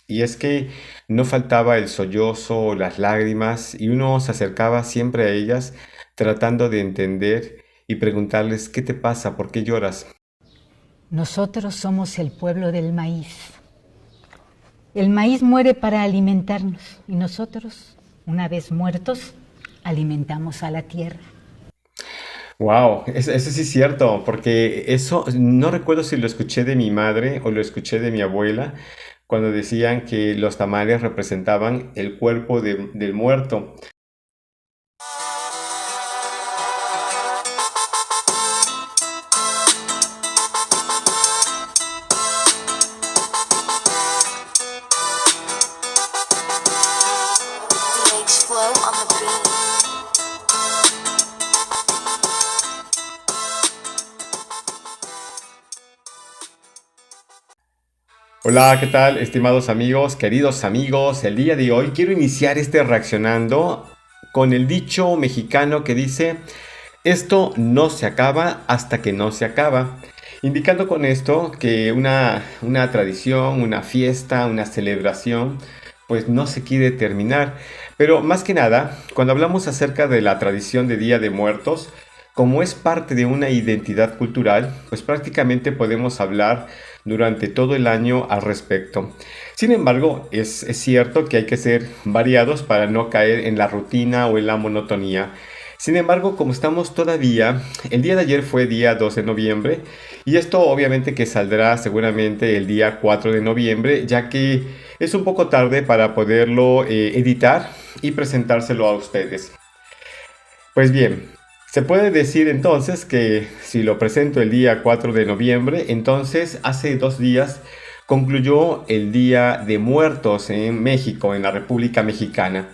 Y es que no faltaba el sollozo o las lágrimas y uno se acercaba siempre a ellas tratando de entender y preguntarles, ¿qué te pasa? ¿Por qué lloras? Nosotros somos el pueblo del maíz. El maíz muere para alimentarnos y nosotros, una vez muertos, alimentamos a la tierra. Wow, eso sí es cierto, porque eso no recuerdo si lo escuché de mi madre o lo escuché de mi abuela, cuando decían que los tamales representaban el cuerpo del muerto. DH Flow on the beat. Hola, ¿qué tal, estimados amigos, queridos amigos? El día de hoy quiero iniciar este reaccionando con el dicho mexicano que dice, esto no se acaba hasta que no se acaba. Indicando con esto que una tradición, una fiesta, una celebración, pues no se quiere terminar. Pero más que nada, cuando hablamos acerca de la tradición de Día de Muertos, como es parte de una identidad cultural, pues prácticamente podemos hablar durante todo el año al respecto. Sin embargo, es cierto que hay que ser variados para no caer en la rutina o en la monotonía. Sin embargo, como estamos todavía, el día de ayer fue día 2 de noviembre y esto obviamente que saldrá seguramente el día 4 de noviembre, ya que es un poco tarde para poderlo editar y presentárselo a ustedes. Pues bien, se puede decir entonces que si lo presento el día 4 de noviembre, entonces hace 2 días concluyó el Día de Muertos en México, en la República Mexicana.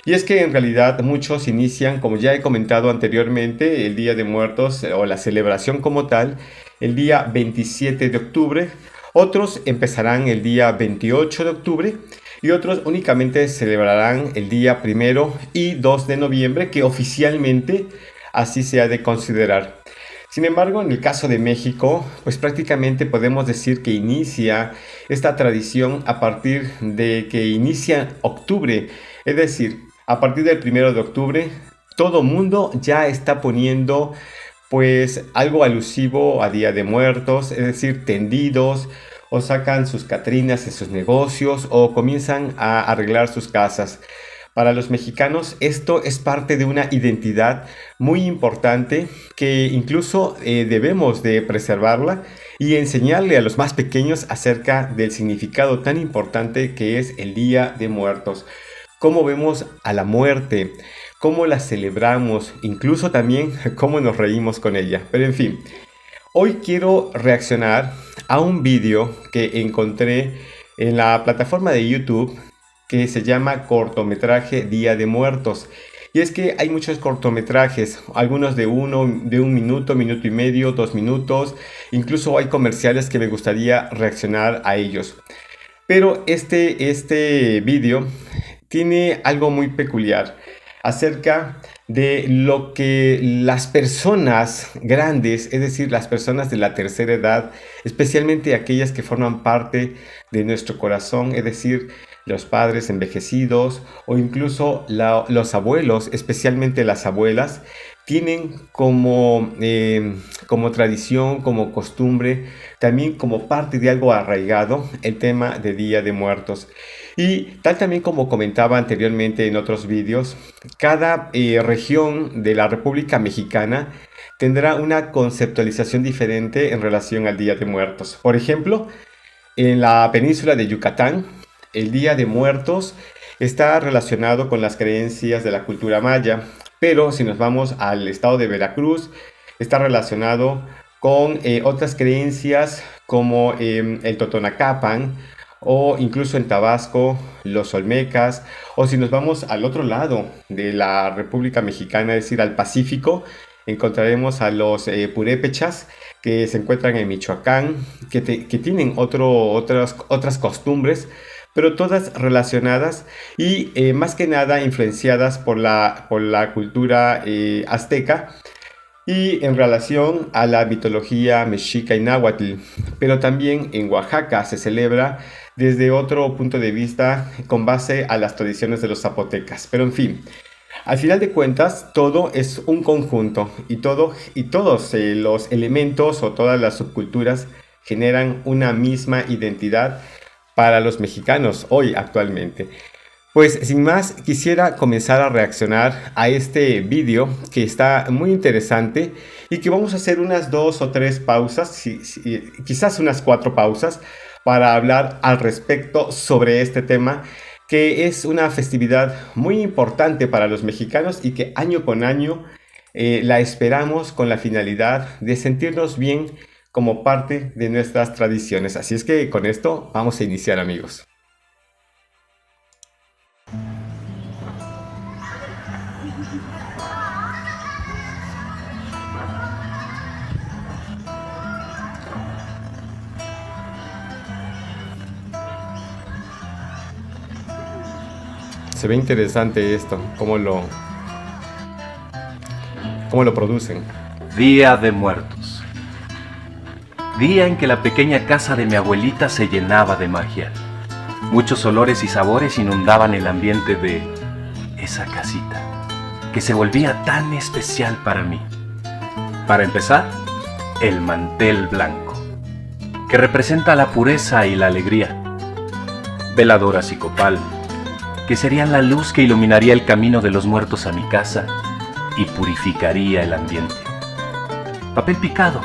Y es que en realidad muchos inician, como ya he comentado anteriormente, el Día de Muertos o la celebración como tal, el día 27 de octubre. Otros empezarán el día 28 de octubre y otros únicamente celebrarán el día 1 y 2 de noviembre, que oficialmente así se ha de considerar. Sin embargo, en el caso de México, pues prácticamente podemos decir que inicia esta tradición a partir de que inicia octubre, es decir, a partir del 1 de octubre, todo mundo ya está poniendo pues algo alusivo a Día de Muertos, es decir, tendidos, o sacan sus catrinas en sus negocios, o comienzan a arreglar sus casas. Para los mexicanos esto es parte de una identidad muy importante que incluso debemos de preservarla y enseñarle a los más pequeños acerca del significado tan importante que es el Día de Muertos. Cómo vemos a la muerte, cómo la celebramos, incluso también cómo nos reímos con ella. Pero en fin, hoy quiero reaccionar a un vídeo que encontré en la plataforma de YouTube que se llama cortometraje Día de Muertos. Y es que hay muchos cortometrajes, algunos de un minuto, minuto y medio, 2 minutos, incluso hay comerciales que me gustaría reaccionar a ellos. Pero este vídeo tiene algo muy peculiar acerca de lo que las personas grandes, es decir, las personas de la tercera edad, especialmente aquellas que forman parte de nuestro corazón, es decir, los padres envejecidos o incluso los abuelos, especialmente las abuelas, tienen como tradición, como costumbre, también como parte de algo arraigado, el tema de Día de Muertos. Y tal también como comentaba anteriormente en otros vídeos, cada región de la República Mexicana tendrá una conceptualización diferente en relación al Día de Muertos. Por ejemplo, en la península de Yucatán, el Día de Muertos está relacionado con las creencias de la cultura maya, pero si nos vamos al estado de Veracruz, está relacionado con otras creencias como el Totonacapan, o incluso en Tabasco, los Olmecas, o si nos vamos al otro lado de la República Mexicana, es decir, al Pacífico, encontraremos a los purépechas que se encuentran en Michoacán, que tienen otras costumbres, pero todas relacionadas y más que nada influenciadas por la cultura azteca y en relación a la mitología mexica y náhuatl. Pero también en Oaxaca se celebra desde otro punto de vista con base a las tradiciones de los zapotecas. Pero en fin, al final de cuentas, todo es un conjunto y todos los elementos o todas las subculturas generan una misma identidad para los mexicanos hoy actualmente. Pues sin más, quisiera comenzar a reaccionar a este vídeo que está muy interesante y que vamos a hacer unas 2 o 3 pausas, quizás unas 4 pausas, para hablar al respecto sobre este tema, que es una festividad muy importante para los mexicanos y que año con año la esperamos con la finalidad de sentirnos bien como parte de nuestras tradiciones. Así es que con esto vamos a iniciar, amigos. Se ve interesante esto, cómo lo producen. Día de Muertos. Día en que la pequeña casa de mi abuelita se llenaba de magia. Muchos olores y sabores inundaban el ambiente de esa casita, que se volvía tan especial para mí. Para empezar, el mantel blanco, que representa la pureza y la alegría. Veladoras y copal, que serían la luz que iluminaría el camino de los muertos a mi casa y purificaría el ambiente. Papel picado,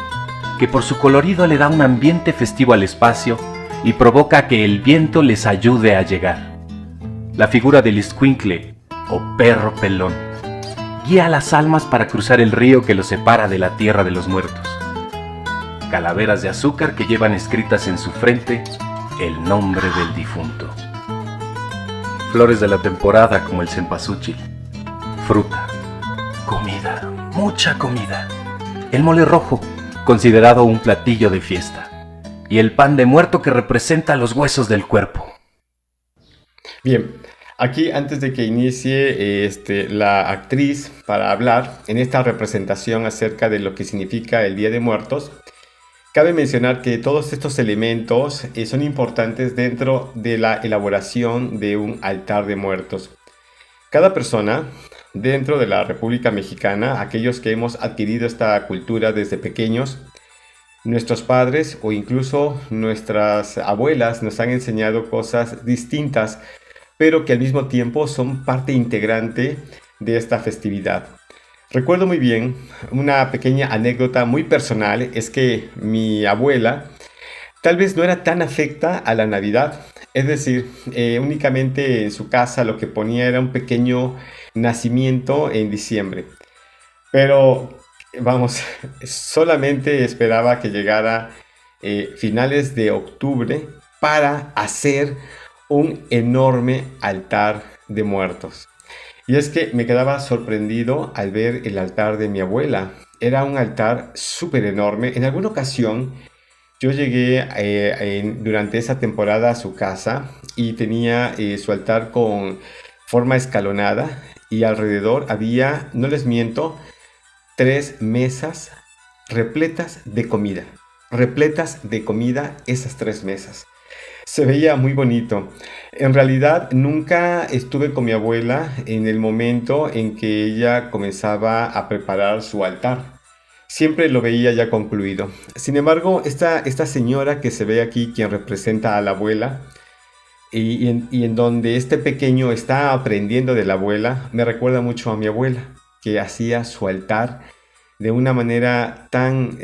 que por su colorido le da un ambiente festivo al espacio y provoca que el viento les ayude a llegar. La figura del escuincle, o perro pelón, guía a las almas para cruzar el río que los separa de la tierra de los muertos. Calaveras de azúcar que llevan escritas en su frente el nombre del difunto. Flores de la temporada como el cempasúchil. Fruta, comida, mucha comida. El mole rojo, considerado un platillo de fiesta. Y el pan de muerto que representa los huesos del cuerpo. Bien, aquí antes de que inicie la actriz para hablar en esta representación acerca de lo que significa el Día de Muertos, cabe mencionar que todos estos elementos son importantes dentro de la elaboración de un altar de muertos. Cada persona dentro de la República Mexicana, aquellos que hemos adquirido esta cultura desde pequeños, nuestros padres o incluso nuestras abuelas nos han enseñado cosas distintas, pero que al mismo tiempo son parte integrante de esta festividad. Recuerdo muy bien una pequeña anécdota muy personal, es que mi abuela tal vez no era tan afecta a la Navidad, es decir, únicamente en su casa lo que ponía era un pequeño nacimiento en diciembre, pero vamos, solamente esperaba que llegara finales de octubre para hacer un enorme altar de muertos. Y es que me quedaba sorprendido al ver el altar de mi abuela. Era un altar súper enorme. En alguna ocasión yo llegué durante esa temporada a su casa y tenía su altar con forma escalonada y alrededor había, no les miento, 3 mesas repletas de comida. Repletas de comida esas 3 mesas. Se veía muy bonito. En realidad nunca estuve con mi abuela en el momento en que ella comenzaba a preparar su altar. Siempre lo veía ya concluido. Sin embargo, esta señora que se ve aquí, quien representa a la abuela, y en donde este pequeño está aprendiendo de la abuela, me recuerda mucho a mi abuela, que hacía su altar de una manera tan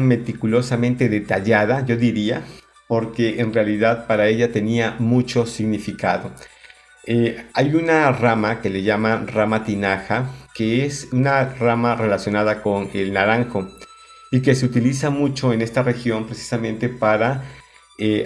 meticulosamente detallada, yo diría, porque en realidad para ella tenía mucho significado. Hay una rama que le llaman rama tinaja, que es una rama relacionada con el naranjo y que se utiliza mucho en esta región precisamente para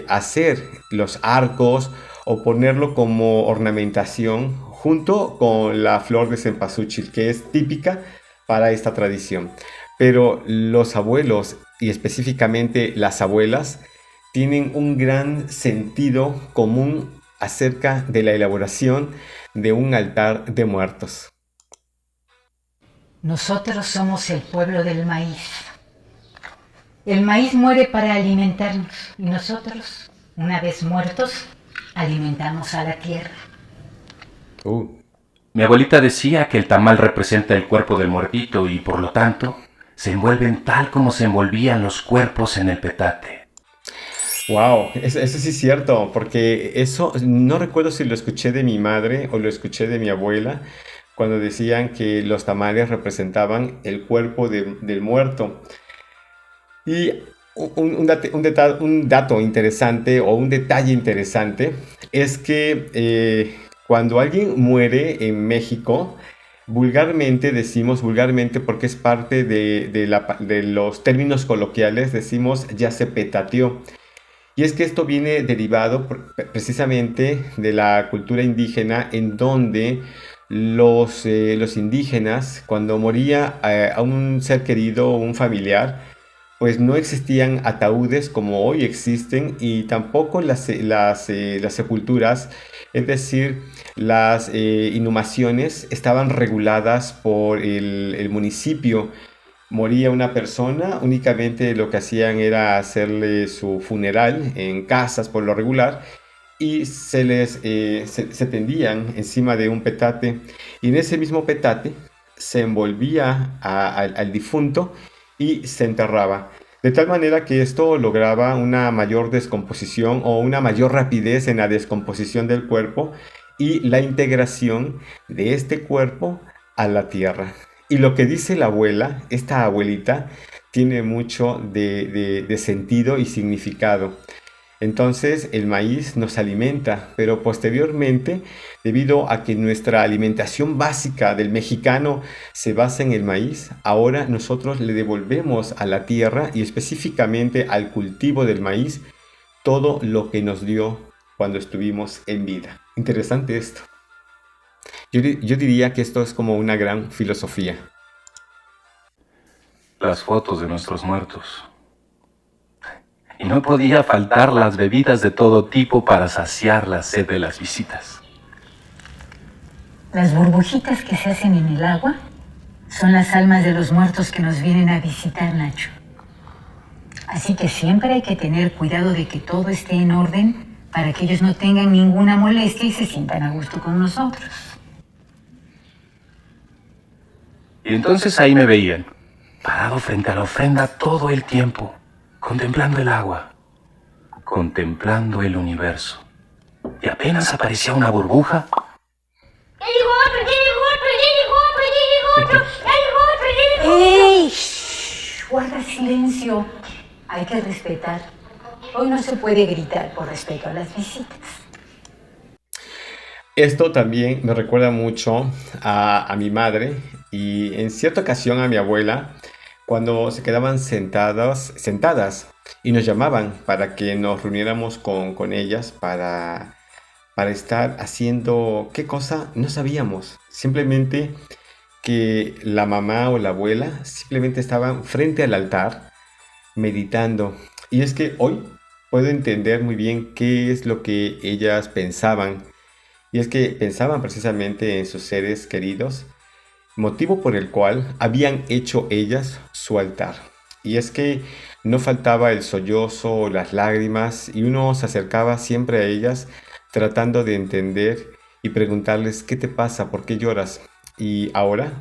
hacer los arcos o ponerlo como ornamentación junto con la flor de cempasúchil, que es típica para esta tradición. Pero los abuelos y específicamente las abuelas tienen un gran sentido común acerca de la elaboración de un altar de muertos. Nosotros somos el pueblo del maíz. El maíz muere para alimentarnos y nosotros, una vez muertos, alimentamos a la tierra. Mi abuelita decía que el tamal representa el cuerpo del muertito y por lo tanto se envuelven tal como se envolvían los cuerpos en el petate. Wow, eso sí es cierto, porque eso no recuerdo si lo escuché de mi madre o lo escuché de mi abuela, cuando decían que los tamales representaban el cuerpo del muerto. Y un dato interesante o un detalle interesante es que cuando alguien muere en México, vulgarmente decimos, vulgarmente porque es parte de los términos coloquiales, decimos ya se petateó. Y es que esto viene derivado precisamente de la cultura indígena, en donde los indígenas, cuando moría a un ser querido o un familiar, pues no existían ataúdes como hoy existen y tampoco las sepulturas, es decir, las inhumaciones estaban reguladas por el municipio. Moría una persona, únicamente lo que hacían era hacerle su funeral en casas por lo regular y se tendían encima de un petate y en ese mismo petate se envolvía al difunto y se enterraba. De tal manera que esto lograba una mayor descomposición o una mayor rapidez en la descomposición del cuerpo y la integración de este cuerpo a la tierra. Y lo que dice la abuela, esta abuelita, tiene mucho de sentido y significado. Entonces el maíz nos alimenta, pero posteriormente, debido a que nuestra alimentación básica del mexicano se basa en el maíz, ahora nosotros le devolvemos a la tierra y específicamente al cultivo del maíz todo lo que nos dio cuando estuvimos en vida. Interesante esto. Yo diría que esto es como una gran filosofía. Las fotos de nuestros muertos. Y no podía faltar las bebidas de todo tipo para saciar la sed de las visitas. Las burbujitas que se hacen en el agua son las almas de los muertos que nos vienen a visitar, Nacho. Así que siempre hay que tener cuidado de que todo esté en orden para que ellos no tengan ninguna molestia y se sientan a gusto con nosotros. Y entonces ahí me veían, parado frente a la ofrenda todo el tiempo, contemplando el agua, contemplando el universo. Y apenas aparecía una burbuja. ¡Ya llegó otro! ¡Ya llegó otro! ¡Ya llegó otro! ¡Ya llegó otro! ¡Ya llegó otro! ¡Ya llegó otro! ¡Ey! Shh, guarda silencio. Hay que respetar. Hoy no se puede gritar por respeto a las visitas. Esto también me recuerda mucho a mi madre y en cierta ocasión a mi abuela, cuando se quedaban sentadas y nos llamaban para que nos reuniéramos con ellas para estar haciendo qué cosa, no sabíamos. Simplemente que la mamá o la abuela simplemente estaban frente al altar meditando. Y es que hoy puedo entender muy bien qué es lo que ellas pensaban. Y es que pensaban precisamente en sus seres queridos, motivo por el cual habían hecho ellas su altar. Y es que no faltaba el sollozo, las lágrimas, y uno se acercaba siempre a ellas tratando de entender y preguntarles ¿qué te pasa? ¿Por qué lloras? Y ahora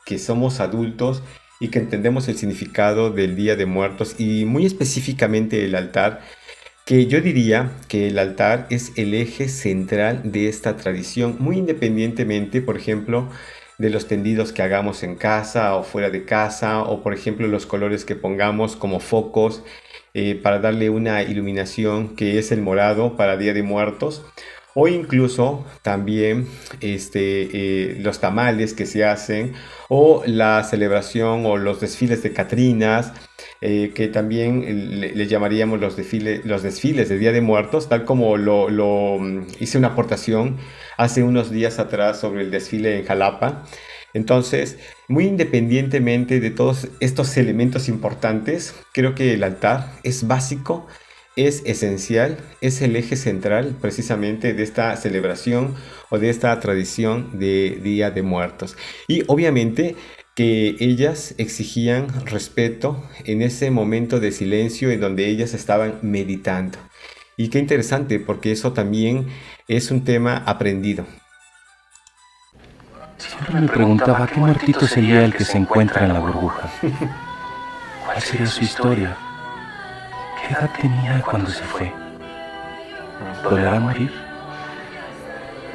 que somos adultos y que entendemos el significado del Día de Muertos y muy específicamente el altar, que yo diría que el altar es el eje central de esta tradición, muy independientemente, por ejemplo, de los tendidos que hagamos en casa o fuera de casa, o por ejemplo los colores que pongamos como focos para darle una iluminación que es el morado para Día de Muertos, o incluso también los tamales que se hacen, o la celebración o los desfiles de Catrinas, que también le llamaríamos los desfiles de Día de Muertos, tal como hice una aportación hace unos días atrás sobre el desfile en Jalapa. Entonces, muy independientemente de todos estos elementos importantes, creo que el altar es básico, es esencial, es el eje central precisamente de esta celebración o de esta tradición de Día de Muertos. Y obviamente que ellas exigían respeto en ese momento de silencio en donde ellas estaban meditando. Y qué interesante, porque eso también es un tema aprendido. Siempre me preguntaba qué muertito sería el que se encuentra en la burbuja. ¿Cuál sería su historia? ¿Qué edad tenía cuando se fue? ¿Dolerá morir?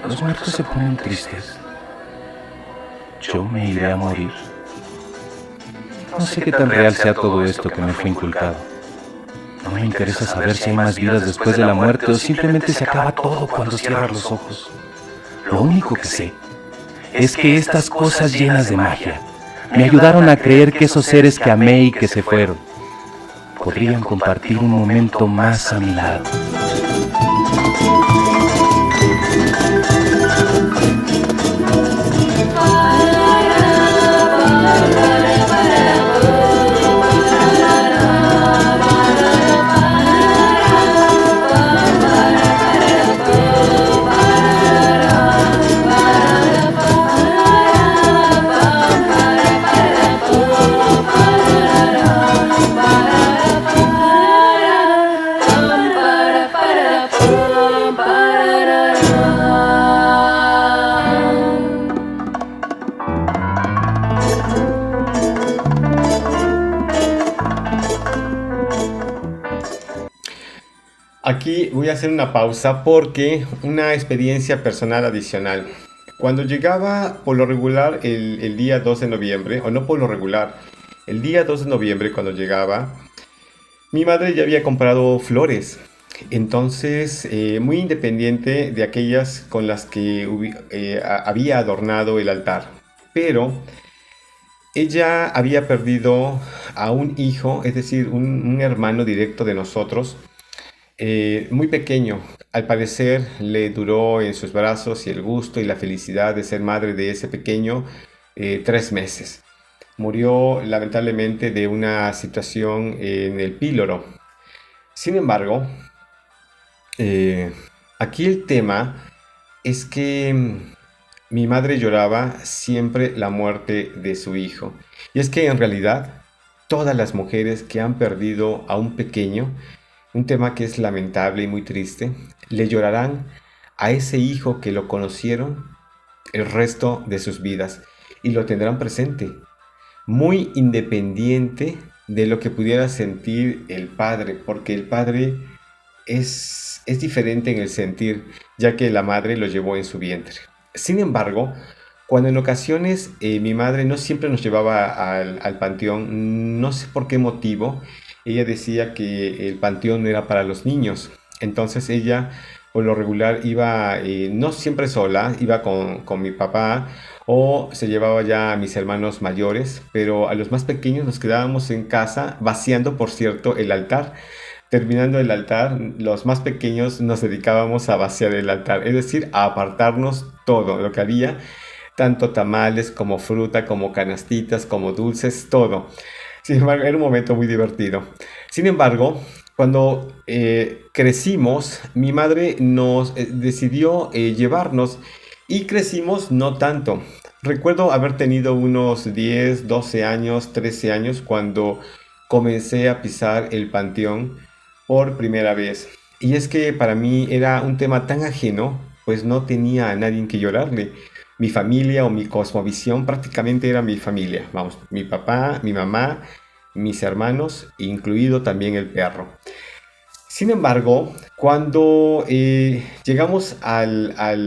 Los muertos se ponen tristes. Yo me iré a morir. No sé qué tan real sea todo esto que me fue inculcado. No me interesa saber si hay más vidas después de la muerte o simplemente se acaba todo cuando cierras los ojos. Lo único que sé es que estas cosas llenas de magia me ayudaron a creer que esos seres que amé y que se fueron podrían compartir un momento más a mi lado. Aquí voy a hacer una pausa porque una experiencia personal adicional. Cuando llegaba por lo regular el día 2 de noviembre, o no por lo regular, el día 2 de noviembre cuando llegaba, mi madre ya había comprado flores. Entonces, muy independiente de aquellas con las que había adornado el altar. Pero ella había perdido a un hijo, es decir, un hermano directo de nosotros, muy pequeño. Al parecer le duró en sus brazos y el gusto y la felicidad de ser madre de ese pequeño 3 meses. Murió lamentablemente de una situación en el píloro. Sin embargo, aquí el tema es que mi madre lloraba siempre la muerte de su hijo. Y es que en realidad todas las mujeres que han perdido a un pequeño, un tema que es lamentable y muy triste, le llorarán a ese hijo que lo conocieron el resto de sus vidas y lo tendrán presente, muy independiente de lo que pudiera sentir el padre, porque el padre es diferente en el sentir, ya que la madre lo llevó en su vientre. Sin embargo, cuando en ocasiones mi madre no siempre nos llevaba al panteón, no sé por qué motivo, ella decía que el panteón no era para los niños. Entonces ella, por lo regular, iba no siempre sola, iba con mi papá o se llevaba ya a mis hermanos mayores, pero a los más pequeños nos quedábamos en casa vaciando, por cierto, el altar. Terminando el altar, los más pequeños nos dedicábamos a vaciar el altar, es decir, a apartarnos todo lo que había, tanto tamales como fruta, como canastitas, como dulces, todo. Sin embargo, era un momento muy divertido. Sin embargo, cuando crecimos, mi madre nos decidió llevarnos y crecimos no tanto. Recuerdo haber tenido unos 10, 12 años, 13 años cuando comencé a pisar el panteón por primera vez. Y es que para mí era un tema tan ajeno, pues no tenía a nadie que llorarle. Mi familia o mi cosmovisión prácticamente era mi familia. Vamos, mi papá, mi mamá, mis hermanos, incluido también el perro. Sin embargo, cuando llegamos a la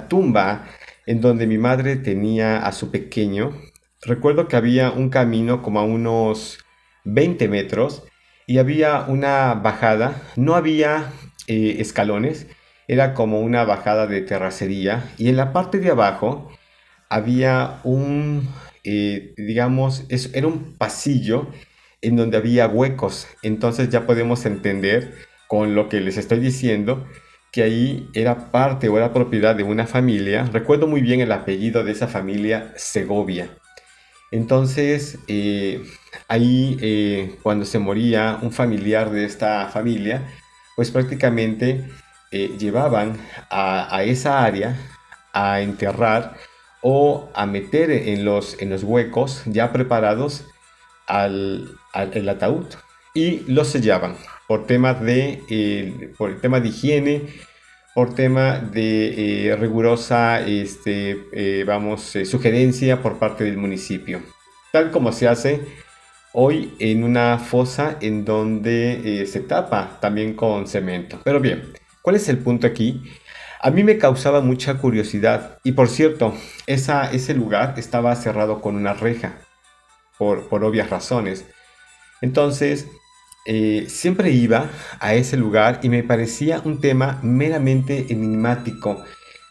tumba en donde mi madre tenía a su pequeño, recuerdo que había un camino como a unos 20 metros y había una bajada. No había escalones, era como una bajada de terracería y en la parte de abajo había era un pasillo en donde había huecos. Entonces ya podemos entender con lo que les estoy diciendo que ahí era parte o era propiedad de una familia. Recuerdo muy bien el apellido de esa familia, Segovia. Entonces ahí cuando se moría un familiar de esta familia, pues prácticamente llevaban a esa área a enterrar o a meter en los huecos ya preparados el ataúd. y los sellaban por el tema de higiene, por tema de rigurosa sugerencia por parte del municipio, tal como se hace hoy en una fosa en donde se tapa también con cemento. Pero bien, ¿cuál es el punto aquí? A mí me causaba mucha curiosidad y, por cierto, ese lugar estaba cerrado con una reja por obvias razones. Entonces, siempre iba a ese lugar y me parecía un tema meramente enigmático,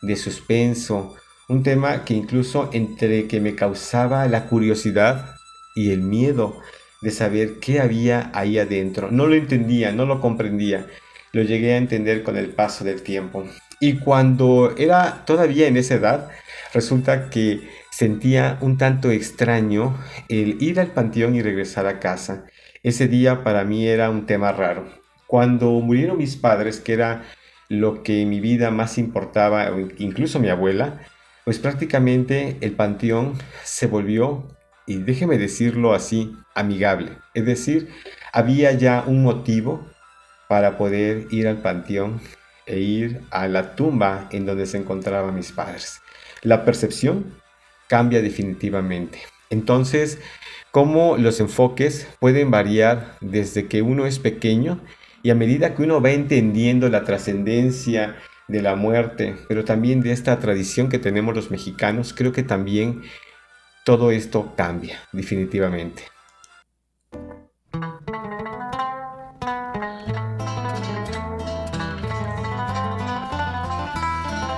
de suspenso, un tema que incluso entre que me causaba la curiosidad y el miedo de saber qué había ahí adentro. No lo entendía, no lo comprendía, lo llegué a entender con el paso del tiempo. Y cuando era todavía en esa edad, resulta que sentía un tanto extraño el ir al panteón y regresar a casa. Ese día para mí era un tema raro. Cuando murieron mis padres, que era lo que en mi vida más importaba, o incluso mi abuela, pues prácticamente el panteón se volvió, y déjeme decirlo así, amigable. Es decir, había ya un motivo para poder ir al panteón e ir a la tumba en donde se encontraban mis padres. La percepción cambia definitivamente. Entonces, cómo los enfoques pueden variar desde que uno es pequeño y a medida que uno va entendiendo la trascendencia de la muerte, pero también de esta tradición que tenemos los mexicanos, creo que también todo esto cambia definitivamente.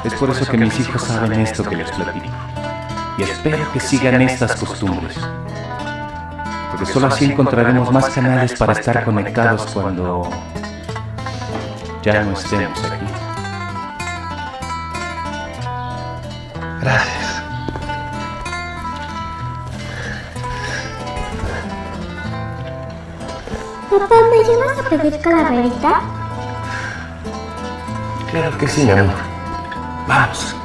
Es por eso que mis hijos saben esto que les platico. Y espero que sigan estas costumbres. Porque solo así encontraremos más canales para estar conectados cuando ya no estemos aquí. Gracias. Papá, ¿me llevas a pedir calaverita? Claro que sí, mi amor. Vamos.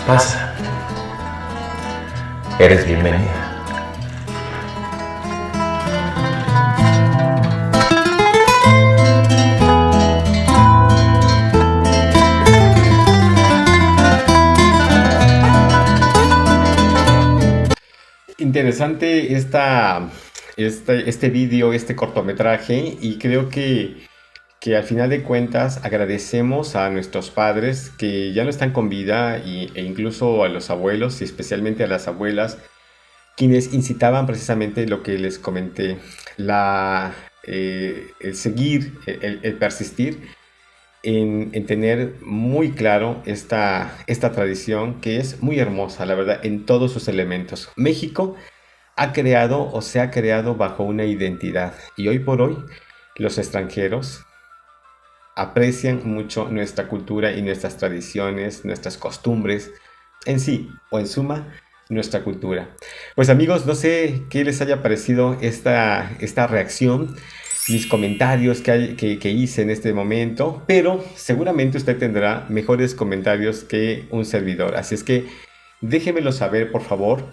Pasa. Eres bienvenida. Interesante este vídeo, este cortometraje, y creo que al final de cuentas agradecemos a nuestros padres que ya no están con vida e incluso a los abuelos y especialmente a las abuelas, quienes incitaban precisamente lo que les comenté, el seguir, el persistir en tener muy claro esta tradición que es muy hermosa, la verdad, en todos sus elementos. México ha creado o se ha creado bajo una identidad y hoy por hoy los extranjeros aprecian mucho nuestra cultura y nuestras tradiciones, nuestras costumbres, en sí o en suma, nuestra cultura. Pues amigos, no sé qué les haya parecido esta reacción, mis comentarios que hice en este momento, pero seguramente usted tendrá mejores comentarios que un servidor, así es que déjenmelo saber, por favor.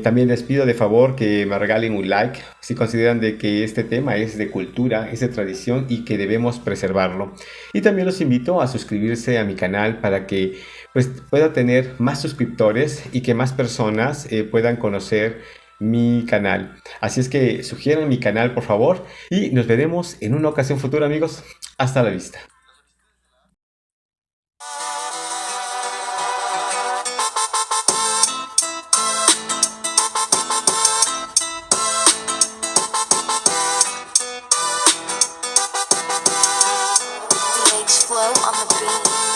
También les pido de favor que me regalen un like si consideran de que este tema es de cultura, es de tradición y que debemos preservarlo. Y también los invito a suscribirse a mi canal para que pues, pueda tener más suscriptores y que más personas puedan conocer mi canal. Así es que sugieran mi canal, por favor, y nos veremos en una ocasión futura, amigos. Hasta la vista. Flow on the beat.